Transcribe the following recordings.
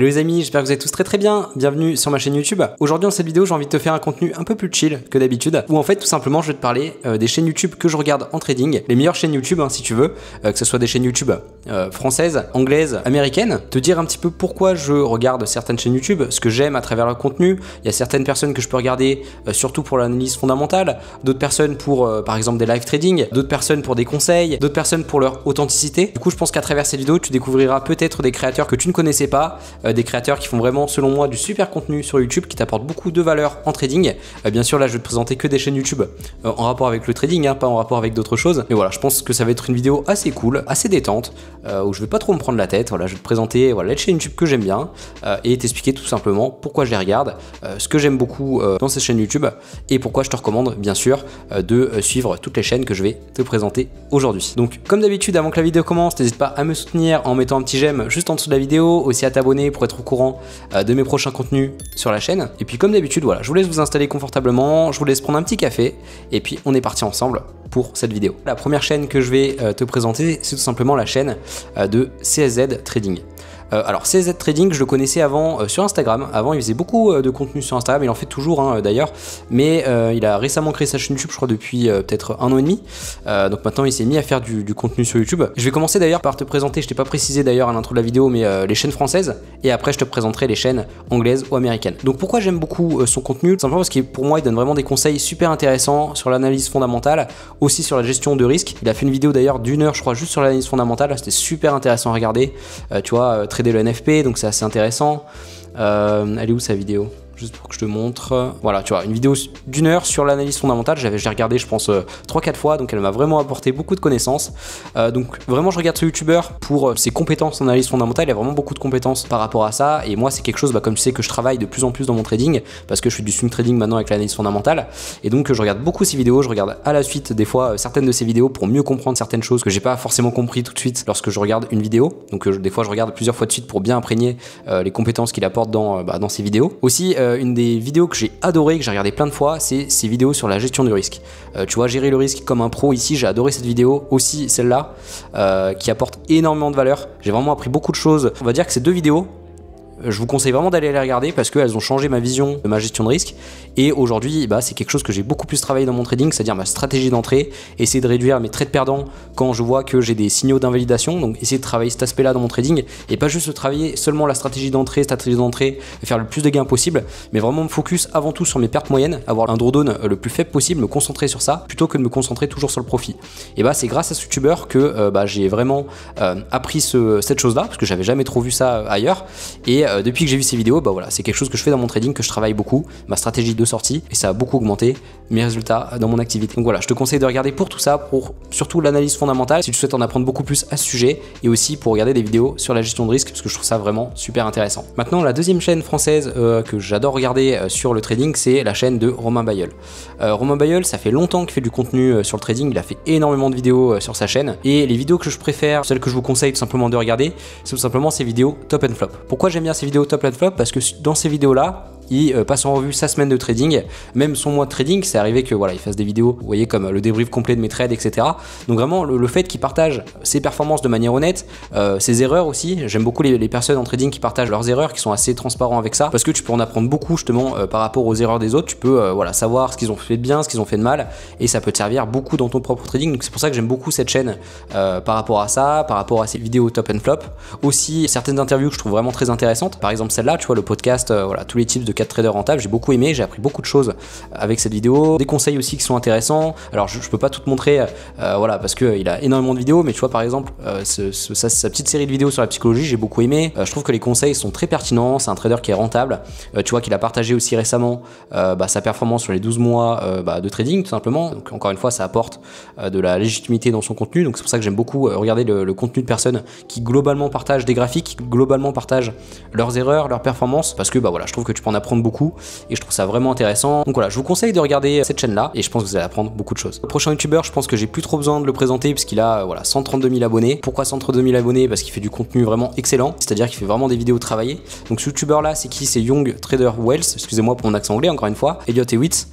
Hello les amis, j'espère que vous allez tous très bien, bienvenue sur ma chaîne YouTube. Aujourd'hui dans cette vidéo j'ai envie de te faire un contenu un peu plus chill que d'habitude, où en fait tout simplement je vais te parler des chaînes YouTube que je regarde en trading, les meilleures chaînes YouTube si tu veux, que ce soit des chaînes YouTube françaises, anglaises, américaines, te dire un petit peu pourquoi je regarde certaines chaînes YouTube, ce que j'aime à travers leur contenu. Il y a certaines personnes que je peux regarder surtout pour l'analyse fondamentale, d'autres personnes pour par exemple des live trading, d'autres personnes pour des conseils, d'autres personnes pour leur authenticité. Du coup je pense qu'à travers cette vidéo tu découvriras peut-être des créateurs que tu ne connaissais pas, des créateurs qui font vraiment selon moi du super contenu sur YouTube, qui t'apportent beaucoup de valeur en trading. Bien sûr là je vais te présenter que des chaînes YouTube en rapport avec le trading, pas en rapport avec d'autres choses, mais voilà, je pense que ça va être une vidéo assez cool, assez détente, où je vais pas trop me prendre la tête. Voilà, je vais te présenter les chaînes YouTube que j'aime bien et t'expliquer tout simplement pourquoi je les regarde, ce que j'aime beaucoup dans ces chaînes YouTube et pourquoi je te recommande bien sûr de suivre toutes les chaînes que je vais te présenter aujourd'hui. Donc comme d'habitude, avant que la vidéo commence, n'hésite pas à me soutenir en mettant un petit j'aime juste en dessous de la vidéo, aussi à t'abonner pour être au courant de mes prochains contenus sur la chaîne. Et puis comme d'habitude, voilà, je vous laisse vous installer confortablement, je vous laisse prendre un petit café et puis on est parti ensemble pour cette vidéo. La première chaîne que je vais te présenter, c'est tout simplement la chaîne de CSZ Trading. Alors CSZ Trading, je le connaissais avant sur Instagram. Avant il faisait beaucoup de contenu sur Instagram, il en fait toujours d'ailleurs, mais il a récemment créé sa chaîne YouTube, je crois depuis peut-être 1 an et demi. Donc maintenant il s'est mis à faire du contenu sur YouTube. Je vais commencer d'ailleurs par te présenter, je t'ai pas précisé d'ailleurs à l'intro de la vidéo, mais les chaînes françaises, et après je te présenterai les chaînes anglaises ou américaines. Donc pourquoi j'aime beaucoup son contenu? Tout simplement parce que pour moi il donne vraiment des conseils super intéressants sur l'analyse fondamentale, aussi sur la gestion de risque. Il a fait une vidéo d'ailleurs d'1 heure je crois juste sur l'analyse fondamentale, c'était super intéressant à regarder. Tu vois, trader le NFP, donc c'est assez intéressant. Elle est où sa vidéo? Juste pour que je te montre. Voilà, tu vois, une vidéo d'1 heure sur l'analyse fondamentale. J'ai regardé, je pense, 3-4 fois, donc elle m'a vraiment apporté beaucoup de connaissances. Donc vraiment, je regarde ce youtubeur pour ses compétences en analyse fondamentale. Il y a vraiment beaucoup de compétences par rapport à ça. Et moi, c'est quelque chose, comme tu sais, que je travaille de plus en plus dans mon trading, parce que je fais du swing trading maintenant avec l'analyse fondamentale. Et donc, je regarde beaucoup ces vidéos. Je regarde à la suite, des fois, certaines de ces vidéos pour mieux comprendre certaines choses que j'ai pas forcément compris tout de suite lorsque je regarde une vidéo. Donc, des fois, je regarde plusieurs fois de suite pour bien imprégner les compétences qu'il apporte dans ces vidéos. Aussi, une des vidéos que j'ai adoré, que j'ai regardé plein de fois, c'est ces vidéos sur la gestion du risque. Tu vois, gérer le risque comme un pro ici, j'ai adoré cette vidéo, aussi celle-là, qui apporte énormément de valeur. J'ai vraiment appris beaucoup de choses. On va dire que ces deux vidéos, je vous conseille vraiment d'aller les regarder parce qu'elles ont changé ma vision de ma gestion de risque. Et aujourd'hui, c'est quelque chose que j'ai beaucoup plus travaillé dans mon trading, c'est-à-dire ma stratégie d'entrée, essayer de réduire mes trades perdants quand je vois que j'ai des signaux d'invalidation. Donc essayer de travailler cet aspect-là dans mon trading et pas juste de travailler seulement la stratégie d'entrée, et faire le plus de gains possible, mais vraiment me focus avant tout sur mes pertes moyennes, avoir un drawdown le plus faible possible, me concentrer sur ça plutôt que de me concentrer toujours sur le profit. Et c'est grâce à ce youtubeur que j'ai vraiment appris cette chose-là, parce que j'avais jamais trop vu ça ailleurs. Et depuis que j'ai vu ces vidéos, voilà, c'est quelque chose que je fais dans mon trading, que je travaille beaucoup, ma stratégie de sortie, et ça a beaucoup augmenté mes résultats dans mon activité. Donc voilà, je te conseille de regarder pour tout ça, pour surtout l'analyse fondamentale, si tu souhaites en apprendre beaucoup plus à ce sujet, et aussi pour regarder des vidéos sur la gestion de risque, parce que je trouve ça vraiment super intéressant. Maintenant, la deuxième chaîne française que j'adore regarder sur le trading, c'est la chaîne de Romain Bayeul. Romain Bayeul, ça fait longtemps qu'il fait du contenu sur le trading, il a fait énormément de vidéos sur sa chaîne, et les vidéos que je préfère, celles que je vous conseille tout simplement de regarder, c'est tout simplement ces vidéos top and flop. Pourquoi j'aime bien ces vidéos top and flop? Parce que dans ces vidéos là il passe en revue sa semaine de trading, même son mois de trading. C'est arrivé que voilà, il fasse des vidéos, vous voyez, comme le débrief complet de mes trades, etc. Donc vraiment le fait qu'il partage ses performances de manière honnête, ses erreurs aussi. J'aime beaucoup les personnes en trading qui partagent leurs erreurs, qui sont assez transparents avec ça, parce que tu peux en apprendre beaucoup justement par rapport aux erreurs des autres. Tu peux savoir ce qu'ils ont fait de bien, ce qu'ils ont fait de mal, et ça peut te servir beaucoup dans ton propre trading. Donc c'est pour ça que j'aime beaucoup cette chaîne par rapport à ça, par rapport à ces vidéos top and flop. Aussi certaines interviews que je trouve vraiment très intéressantes, par exemple celle-là, tu vois, le podcast, tous les tips de 4 traders rentables, j'ai beaucoup aimé, j'ai appris beaucoup de choses avec cette vidéo, des conseils aussi qui sont intéressants. Alors je peux pas tout te montrer, parce que il a énormément de vidéos, mais tu vois par exemple sa petite série de vidéos sur la psychologie, j'ai beaucoup aimé. Je trouve que les conseils sont très pertinents, c'est un trader qui est rentable. Tu vois qu'il a partagé aussi récemment sa performance sur les 12 mois de trading tout simplement. Donc encore une fois, ça apporte de la légitimité dans son contenu, donc c'est pour ça que j'aime beaucoup regarder le contenu de personnes qui globalement partagent des graphiques, qui globalement partagent leurs erreurs, leurs performances, parce que voilà, je trouve que tu peux en apprendre apprendre beaucoup et je trouve ça vraiment intéressant. Donc voilà, je vous conseille de regarder cette chaîne là et je pense que vous allez apprendre beaucoup de choses. Le prochain youtubeur, je pense que j'ai plus trop besoin de le présenter puisqu'il a voilà 132 000 abonnés. Pourquoi 132 000 abonnés? Parce qu'il fait du contenu vraiment excellent, c'est-à-dire qu'il fait vraiment des vidéos travaillées. Donc ce youtubeur là, c'est qui? C'est Young Trader Wells, excusez-moi pour mon accent anglais encore une fois, Elliot Hewitt,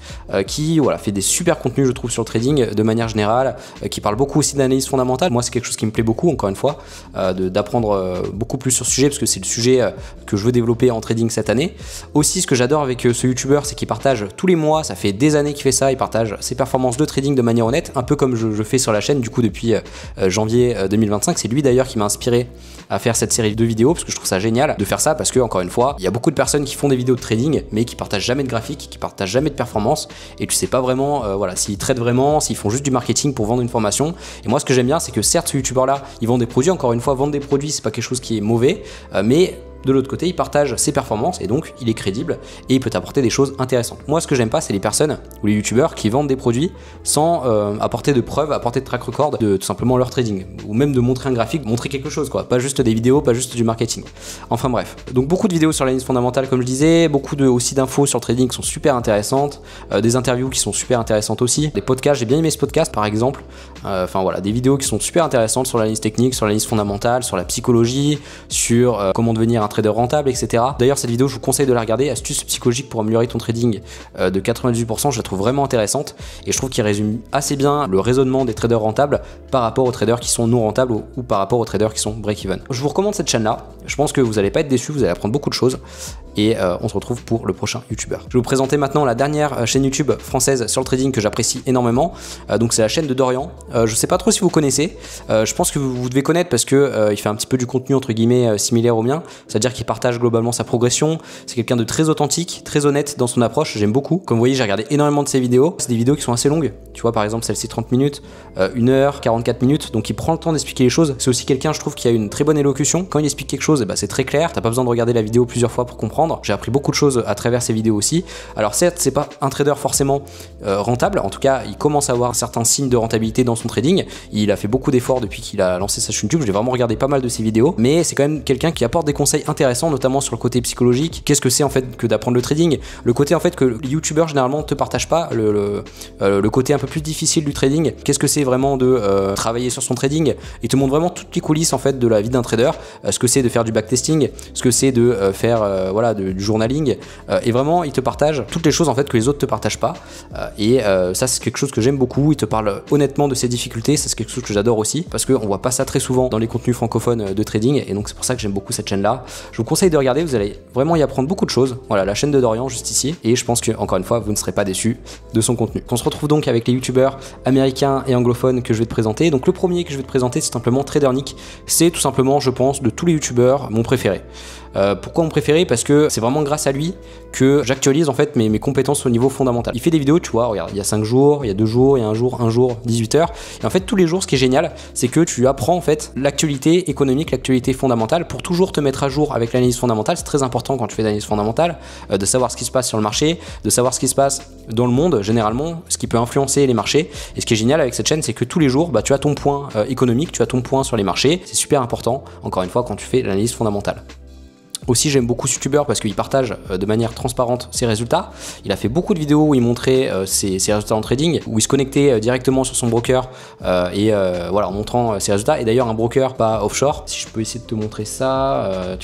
qui voilà fait des super contenus je trouve sur le trading de manière générale, qui parle beaucoup aussi d'analyse fondamentale. Moi c'est quelque chose qui me plaît beaucoup encore une fois, d'apprendre beaucoup plus sur ce sujet parce que c'est le sujet que je veux développer en trading cette année. Aussi ce que j'adore avec ce youtubeur, c'est qu'il partage tous les mois, ça fait des années qu'il fait ça, il partage ses performances de trading de manière honnête, un peu comme je fais sur la chaîne du coup depuis janvier 2025. C'est lui d'ailleurs qui m'a inspiré à faire cette série de vidéos parce que je trouve ça génial de faire ça parce que encore une fois, il y a beaucoup de personnes qui font des vidéos de trading mais qui partagent jamais de graphiques, qui partagent jamais de performance et tu sais pas vraiment voilà, s'ils traitent vraiment, s'ils font juste du marketing pour vendre une formation. Et moi ce que j'aime bien, c'est que certes ce youtubeur là, il vend des produits, encore une fois, vendre des produits c'est pas quelque chose qui est mauvais, mais de l'autre côté, il partage ses performances et donc il est crédible et il peut t'apporter des choses intéressantes. Moi, ce que j'aime pas, c'est les personnes ou les youtubeurs qui vendent des produits sans apporter de preuves, apporter de track record de tout simplement leur trading ou même de montrer un graphique, montrer quelque chose quoi, pas juste des vidéos, pas juste du marketing. Enfin bref, donc beaucoup de vidéos sur l'analyse fondamentale comme je disais, beaucoup aussi d'infos sur le trading qui sont super intéressantes, des interviews qui sont super intéressantes aussi, des podcasts, j'ai bien aimé ce podcast par exemple, enfin voilà, des vidéos qui sont super intéressantes sur l'analyse technique, sur l'analyse fondamentale, sur la psychologie, sur comment devenir un trader rentable, etc. D'ailleurs cette vidéo je vous conseille de la regarder, astuces psychologiques pour améliorer ton trading de 98%, je la trouve vraiment intéressante et je trouve qu'il résume assez bien le raisonnement des traders rentables par rapport aux traders qui sont non rentables ou par rapport aux traders qui sont break-even. Je vous recommande cette chaîne là, je pense que vous n'allez pas être déçus, vous allez apprendre beaucoup de choses et on se retrouve pour le prochain youtubeur. Je vais vous présenter maintenant la dernière chaîne YouTube française sur le trading que j'apprécie énormément, donc c'est la chaîne de Dorian. Je sais pas trop si vous connaissez, je pense que vous devez connaître parce que il fait un petit peu du contenu entre guillemets similaire au mien, c'est-à-dire qu'il partage globalement sa progression, c'est quelqu'un de très authentique, très honnête dans son approche, j'aime beaucoup. Comme vous voyez, j'ai regardé énormément de ses vidéos, c'est des vidéos qui sont assez longues, tu vois par exemple celle-ci 30 minutes, 1 heure, 44 minutes, donc il prend le temps d'expliquer les choses. C'est aussi quelqu'un je trouve qui a une très bonne élocution, quand il explique quelque chose, c'est très clair, t'as pas besoin de regarder la vidéo plusieurs fois pour comprendre. J'ai appris beaucoup de choses à travers ces vidéos aussi. Alors certes c'est pas un trader forcément rentable, en tout cas il commence à avoir certains signes de rentabilité dans son trading, il a fait beaucoup d'efforts depuis qu'il a lancé sa chaîne YouTube, j'ai vraiment regardé pas mal de ses vidéos, mais c'est quand même quelqu'un qui apporte des conseils intéressants, notamment sur le côté psychologique. Qu'est-ce que c'est en fait que d'apprendre le trading, le côté en fait que les youtubeurs généralement te partagent pas, le côté un peu plus difficile du trading, qu'est-ce que c'est vraiment de travailler sur son trading, il te montre vraiment toutes les coulisses en fait de la vie d'un trader, ce que c'est de faire du backtesting, ce que c'est de faire voilà, du journaling, et vraiment il te partage toutes les choses en fait que les autres te partagent pas, et ça c'est quelque chose que j'aime beaucoup. Il te parle honnêtement de ses difficultés, ça c'est quelque chose que j'adore aussi parce qu'on voit pas ça très souvent dans les contenus francophones de trading et donc c'est pour ça que j'aime beaucoup cette chaîne là. Je vous conseille de regarder, vous allez vraiment y apprendre beaucoup de choses. Voilà, la chaîne de Dorian juste ici, et je pense que encore une fois vous ne serez pas déçus de son contenu. On se retrouve donc avec les youtubeurs américains et anglophones que je vais te présenter. Donc le premier que je vais te présenter c'est simplement TraderNick, c'est tout simplement je pense de tous les youtubeurs mon préféré. Pourquoi mon préféré? Parce que c'est vraiment grâce à lui que j'actualise en fait mes compétences au niveau fondamental. Il fait des vidéos, tu vois, regarde, il y a 5 jours, il y a 2 jours, il y a un jour, 18 heures. Et en fait, tous les jours, ce qui est génial, c'est que tu apprends en fait l'actualité économique, l'actualité fondamentale pour toujours te mettre à jour avec l'analyse fondamentale. C'est très important quand tu fais de l'analyse fondamentale, de savoir ce qui se passe sur le marché, de savoir ce qui se passe dans le monde généralement, ce qui peut influencer les marchés. Et ce qui est génial avec cette chaîne, c'est que tous les jours, tu as ton point économique, tu as ton point sur les marchés. C'est super important, encore une fois, quand tu fais l'analyse fondamentale. Aussi j'aime beaucoup ce youtubeur parce qu'il partage de manière transparente ses résultats. Il a fait beaucoup de vidéos où il montrait ses résultats en trading, où il se connectait directement sur son broker voilà, en montrant ses résultats. Et d'ailleurs un broker pas offshore, si je peux essayer de te montrer ça,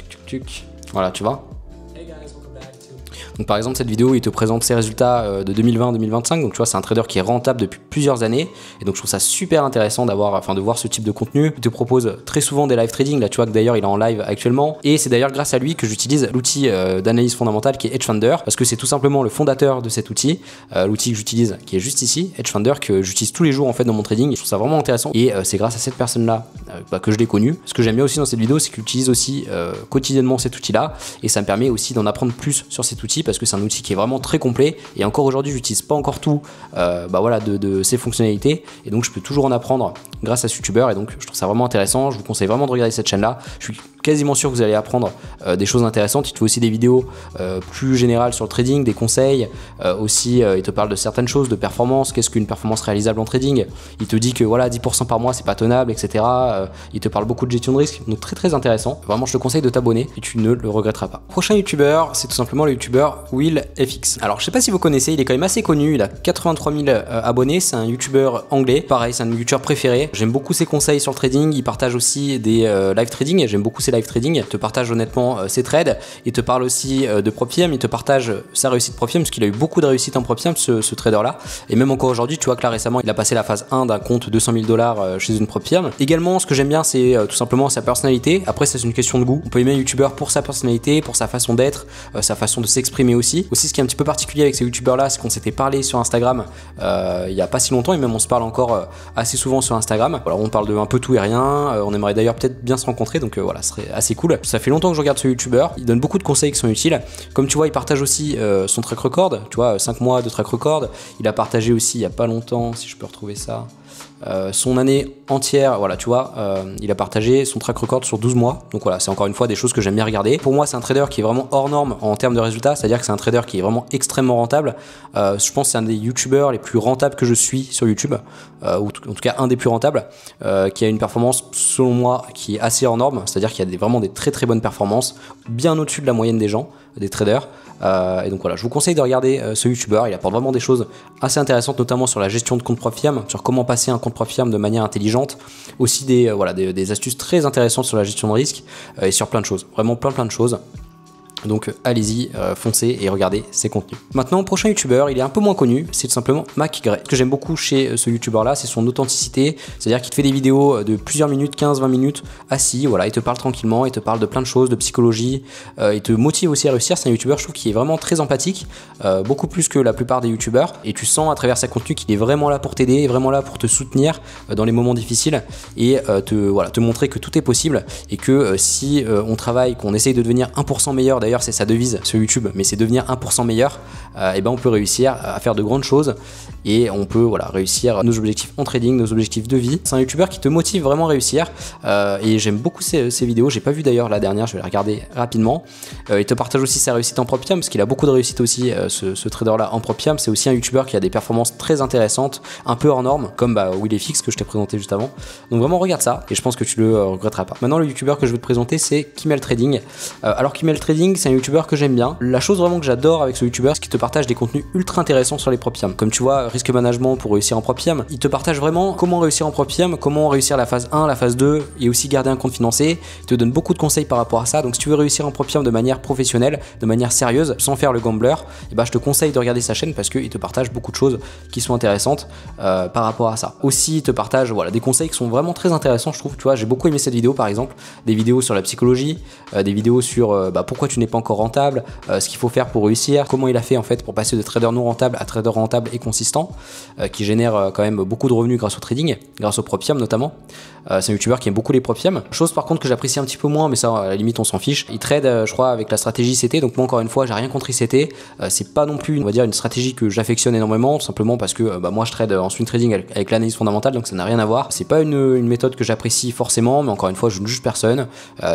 voilà tu vois. Donc par exemple cette vidéo il te présente ses résultats de 2020-2025, donc tu vois c'est un trader qui est rentable depuis plusieurs années et donc je trouve ça super intéressant de voir ce type de contenu. Il te propose très souvent des live trading, là tu vois que d'ailleurs il est en live actuellement et c'est d'ailleurs grâce à lui que j'utilise l'outil d'analyse fondamentale qui est Edgefunder parce que c'est tout simplement le fondateur de cet outil, l'outil que j'utilise qui est juste ici, Edgefunder, que j'utilise tous les jours en fait dans mon trading. Je trouve ça vraiment intéressant et c'est grâce à cette personne là que je l'ai connu. Ce que j'aime bien aussi dans cette vidéo c'est qu'il utilise aussi quotidiennement cet outil là et ça me permet aussi d'en apprendre plus sur cet outil parce que c'est un outil qui est vraiment très complet et encore aujourd'hui j'utilise pas encore tout voilà, de ses fonctionnalités et donc je peux toujours en apprendre grâce à ce youtubeur et donc je trouve ça vraiment intéressant. Je vous conseille vraiment de regarder cette chaîne là. Je suis quasiment sûr que vous allez apprendre des choses intéressantes. Il te fait aussi des vidéos plus générales sur le trading, des conseils. Aussi, il te parle de certaines choses, de performance. Qu'est-ce qu'une performance réalisable en trading? Il te dit que voilà, 10% par mois, c'est pas tenable, etc. Il te parle beaucoup de gestion de risque, donc très intéressant. Vraiment, je te conseille de t'abonner et tu ne le regretteras pas. Prochain youtubeur, c'est tout simplement le youtubeur WillFX. Alors, je sais pas si vous connaissez, il est quand même assez connu. Il a 83 000 abonnés. C'est un youtubeur anglais. Pareil, c'est un youtubeur préféré. J'aime beaucoup ses conseils sur le trading. Il partage aussi des live trading. J'aime beaucoup ses live trading. Il te partage honnêtement ses trades. Il te parle aussi de Propium. Il te partage sa réussite Propium parce qu'il a eu beaucoup de réussite en Propium, ce trader-là. Et même encore aujourd'hui, tu vois que là récemment, il a passé la phase 1 d'un compte 200 000 $ chez une Propium. Également, ce que j'aime bien, c'est tout simplement sa personnalité. Après, ça c'est une question de goût. On peut aimer un youtubeur pour sa personnalité, pour sa façon d'être, sa façon de s'exprimer aussi. Aussi, ce qui est un petit peu particulier avec ces youtubeurs-là, c'est qu'on s'était parlé sur Instagram il y a pas si longtemps et même on se parle encore assez souvent sur Instagram. Alors on parle de un peu tout et rien, on aimerait d'ailleurs peut-être bien se rencontrer, donc voilà, ce serait assez cool. Ça fait longtemps que je regarde ce youtubeur, il donne beaucoup de conseils qui sont utiles. Comme tu vois, il partage aussi son track record, tu vois, 5 mois de track record. Il a partagé aussi il y a pas longtemps, si je peux retrouver ça, son année entière, voilà, tu vois, il a partagé son track record sur 12 mois. Donc voilà, c'est encore une fois des choses que j'aime bien regarder. Pour moi, c'est un trader qui est vraiment hors norme en termes de résultats, c'est-à-dire que c'est un trader qui est vraiment extrêmement rentable. Je pense que c'est un des youtubeurs les plus rentables que je suis sur YouTube, ou en tout cas un des plus rentables, qui a une performance selon moi qui est assez hors norme, c'est-à-dire qu'il y a vraiment des très bonnes performances, bien au-dessus de la moyenne des gens, des traders. Et donc voilà, je vous conseille de regarder ce youtubeur. Il apporte vraiment des choses assez intéressantes, notamment sur la gestion de compte Profiam, sur comment passer un compte Profiam de manière intelligente, aussi des astuces très intéressantes sur la gestion de risque et sur plein de choses, vraiment plein de choses. Donc allez-y, foncez et regardez ses contenus. Maintenant, prochain youtubeur, il est un peu moins connu, c'est tout simplement McGray. Ce que j'aime beaucoup chez ce youtubeur là, c'est son authenticité, c'est-à-dire qu'il te fait des vidéos de plusieurs minutes, 15-20 minutes, assis, voilà, il te parle tranquillement, il te parle de plein de choses, de psychologie, il te motive aussi à réussir. C'est un youtubeur, je trouve, qui est vraiment très empathique, beaucoup plus que la plupart des youtubeurs, et tu sens à travers sa contenu qu'il est vraiment là pour t'aider, vraiment là pour te soutenir dans les moments difficiles, et te montrer que tout est possible, et que si on travaille, qu'on essaye de devenir 1% meilleur, d'ailleurs c'est sa devise sur YouTube, mais c'est devenir 1% meilleur, et ben on peut réussir à faire de grandes choses et on peut réussir nos objectifs en trading, nos objectifs de vie. C'est un youtubeur qui te motive vraiment à réussir, et j'aime beaucoup ses vidéos. J'ai pas vu d'ailleurs la dernière, je vais la regarder rapidement. Il te partage aussi sa réussite en Propium parce qu'il a beaucoup de réussite aussi, ce trader là en Propium. C'est aussi un youtubeur qui a des performances très intéressantes, un peu hors norme, comme WillFX que je t'ai présenté juste avant. Donc vraiment regarde ça et je pense que tu le regretteras pas. Maintenant, le youtubeur que je vais te présenter, c'est Kimel Trading. Alors Kimel Trading, c'est un youtubeur que j'aime bien. La chose vraiment que j'adore avec ce youtubeur, c'est qu'il te partage des contenus ultra intéressants sur les Propium. Comme tu vois, risque management pour réussir en Propium, il te partage vraiment comment réussir en Propium, comment réussir la phase 1, la phase 2 et aussi garder un compte financier. Il te donne beaucoup de conseils par rapport à ça. Donc si tu veux réussir en Propium de manière professionnelle, de manière sérieuse, sans faire le gambler, et ben je te conseille de regarder sa chaîne parce qu'il te partage beaucoup de choses qui sont intéressantes par rapport à ça. Aussi, il te partage des conseils qui sont vraiment très intéressants, je trouve. Tu vois, j'ai beaucoup aimé cette vidéo par exemple, des vidéos sur la psychologie, des vidéos sur pourquoi tu n'es pas encore rentable, ce qu'il faut faire pour réussir, comment il a fait en fait pour passer de trader non rentable à trader rentable et consistant, qui génère quand même beaucoup de revenus grâce au trading, grâce au Propium notamment. C'est un youtubeur qui aime beaucoup les Propium. Chose par contre que j'apprécie un petit peu moins, mais ça à la limite on s'en fiche. Il trade je crois avec la stratégie CT, donc moi encore une fois j'ai rien contre ICT. C'est pas non plus on va dire une stratégie que j'affectionne énormément, tout simplement parce que moi je trade en swing trading avec l'analyse fondamentale, donc ça n'a rien à voir. C'est pas une méthode que j'apprécie forcément, mais encore une fois je ne juge personne.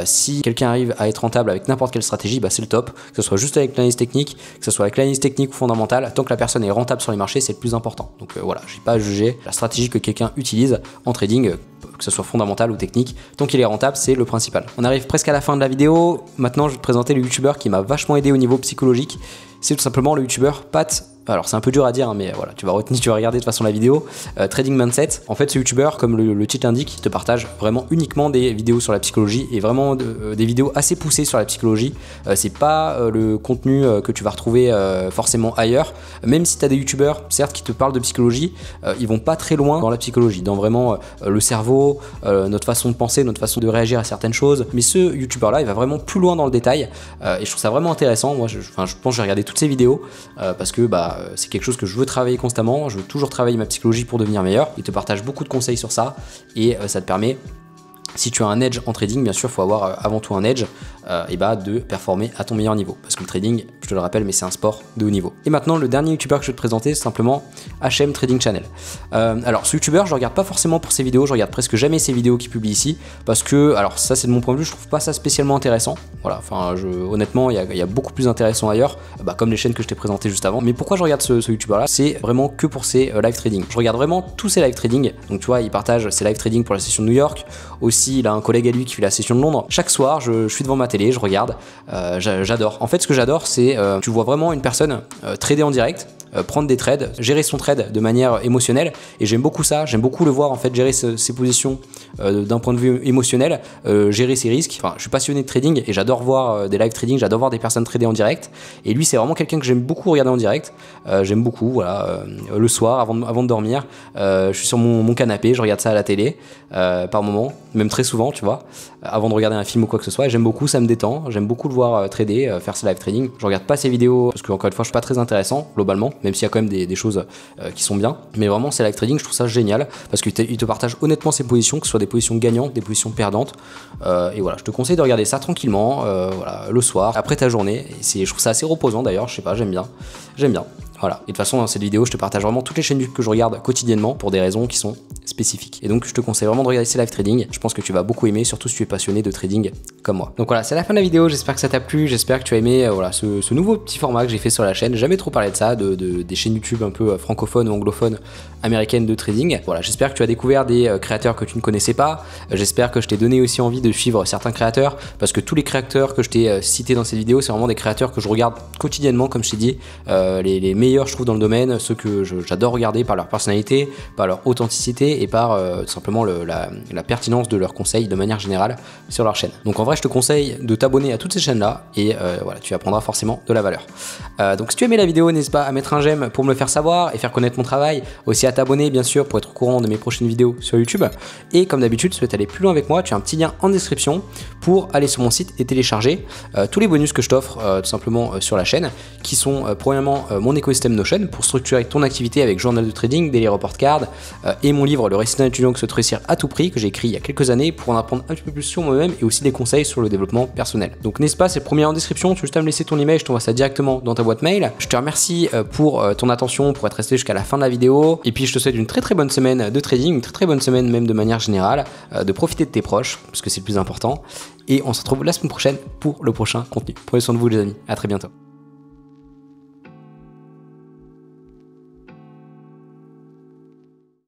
Si quelqu'un arrive à être rentable avec n'importe quelle stratégie, c'est le top, que ce soit juste avec l'analyse technique, que ce soit avec l'analyse technique ou fondamentale, tant que la personne est rentable sur les marchés, c'est le plus important. Donc voilà, j'ai pas à juger la stratégie que quelqu'un utilise en trading, que ce soit fondamental ou technique, tant qu'il est rentable, c'est le principal. On arrive presque à la fin de la vidéo. Maintenant, je vais te présenter le youtubeur qui m'a vachement aidé au niveau psychologique. C'est tout simplement le youtubeur Pat. Alors c'est un peu dur à dire, mais voilà, tu vas retenir, tu vas regarder de toute façon la vidéo. Trading Mindset. En fait, ce youtubeur, comme le titre l'indique, il te partage vraiment uniquement des vidéos sur la psychologie et vraiment des vidéos assez poussées sur la psychologie. C'est pas le contenu que tu vas retrouver forcément ailleurs. Même si tu as des youtubeurs, certes, qui te parlent de psychologie, ils vont pas très loin dans la psychologie, dans vraiment le cerveau, notre façon de penser, notre façon de réagir à certaines choses. Mais ce youtubeur là, il va vraiment plus loin dans le détail et je trouve ça vraiment intéressant. Moi, je pense que je vais regarder toutes ces vidéos parce que c'est quelque chose que je veux travailler constamment, je veux toujours travailler ma psychologie pour devenir meilleur. Il te partage beaucoup de conseils sur ça et ça te permet, si tu as un edge en trading, bien sûr, il faut avoir avant tout un edge, de performer à ton meilleur niveau. Parce que le trading, je te le rappelle, mais c'est un sport de haut niveau. Et maintenant, le dernier youtubeur que je vais te présenter, c'est simplement HM Trading Channel. Alors ce youtubeur, je regarde pas forcément pour ses vidéos, je regarde presque jamais ses vidéos qu'il publie ici, parce que, alors ça c'est de mon point de vue, je trouve pas ça spécialement intéressant. Voilà, enfin honnêtement, il y a beaucoup plus intéressant ailleurs, comme les chaînes que je t'ai présentées juste avant. Mais pourquoi je regarde ce youtubeur là? C'est vraiment que pour ses live trading. Je regarde vraiment tous ses live trading. Donc tu vois, il partage ses live trading pour la session de New York. Aussi, il a un collègue à lui qui fait la session de Londres. Chaque soir, je suis devant ma télé, je regarde. J'adore. En fait, ce que j'adore, c'est tu vois vraiment une personne trader en direct. Prendre des trades, gérer son trade de manière émotionnelle, et j'aime beaucoup ça, j'aime beaucoup le voir en fait gérer ses positions d'un point de vue émotionnel, gérer ses risques. Enfin, je suis passionné de trading et j'adore voir des live trading, j'adore voir des personnes trader en direct, et lui c'est vraiment quelqu'un que j'aime beaucoup regarder en direct. J'aime beaucoup, voilà, le soir avant de dormir, je suis sur mon canapé, je regarde ça à la télé par moment, même très souvent, tu vois, avant de regarder un film ou quoi que ce soit, et j'aime beaucoup, ça me détend, j'aime beaucoup le voir trader, faire ses live trading. Je regarde pas ses vidéos parce que encore une fois je suis pas très intéressant globalement, même s'il y a quand même des choses qui sont bien, mais vraiment c'est live trading, je trouve ça génial parce qu'il te partage honnêtement ses positions, que ce soit des positions gagnantes, des positions perdantes, et voilà, je te conseille de regarder ça tranquillement, voilà, le soir après ta journée, et je trouve ça assez reposant d'ailleurs, je sais pas, j'aime bien. Voilà, et de toute façon dans cette vidéo je te partage vraiment toutes les chaînes que je regarde quotidiennement pour des raisons qui sont spécifiques. Et donc je te conseille vraiment de regarder ces live trading, je pense que tu vas beaucoup aimer, surtout si tu es passionné de trading comme moi. Donc voilà, c'est la fin de la vidéo, j'espère que ça t'a plu, j'espère que tu as aimé voilà, ce nouveau petit format que j'ai fait sur la chaîne. J'ai jamais trop parlé de ça, des chaînes YouTube un peu francophones ou anglophones américaines de trading. Voilà, j'espère que tu as découvert des créateurs que tu ne connaissais pas, j'espère que je t'ai donné aussi envie de suivre certains créateurs, parce que tous les créateurs que je t'ai cités dans cette vidéo, c'est vraiment des créateurs que je regarde quotidiennement, comme je t'ai dit, les meilleurs je trouve dans le domaine, ceux que j'adore regarder par leur personnalité, par leur authenticité et par tout simplement la pertinence de leurs conseils de manière générale sur leur chaîne. Donc en vrai je te conseille de t'abonner à toutes ces chaînes là et voilà, tu apprendras forcément de la valeur. Donc si tu as aimé la vidéo, n'hésite pas à mettre un j'aime pour me le faire savoir et faire connaître mon travail, aussi à t'abonner bien sûr pour être au courant de mes prochaines vidéos sur YouTube. Et comme d'habitude, si tu souhaites aller plus loin avec moi, tu as un petit lien en description pour aller sur mon site et télécharger tous les bonus que je t'offre tout simplement sur la chaîne, qui sont premièrement mon écosystème Notion pour structurer ton activité avec journal de trading, daily report card et mon livre Le récit d'un étudiant qui souhaite réussir à tout prix, que j'ai écrit il y a quelques années pour en apprendre un petit peu plus sur moi-même et aussi des conseils sur le développement personnel. Donc n'hésite pas, c'est le premier en description, tu as juste à me laisser ton email, je t'envoie ça directement dans ta boîte mail. Je te remercie pour ton attention, pour être resté jusqu'à la fin de la vidéo, et puis je te souhaite une très bonne semaine de trading, une très bonne semaine même de manière générale, de profiter de tes proches parce que c'est le plus important, et on se retrouve la semaine prochaine pour le prochain contenu. Prenez soin de vous les amis, à très bientôt.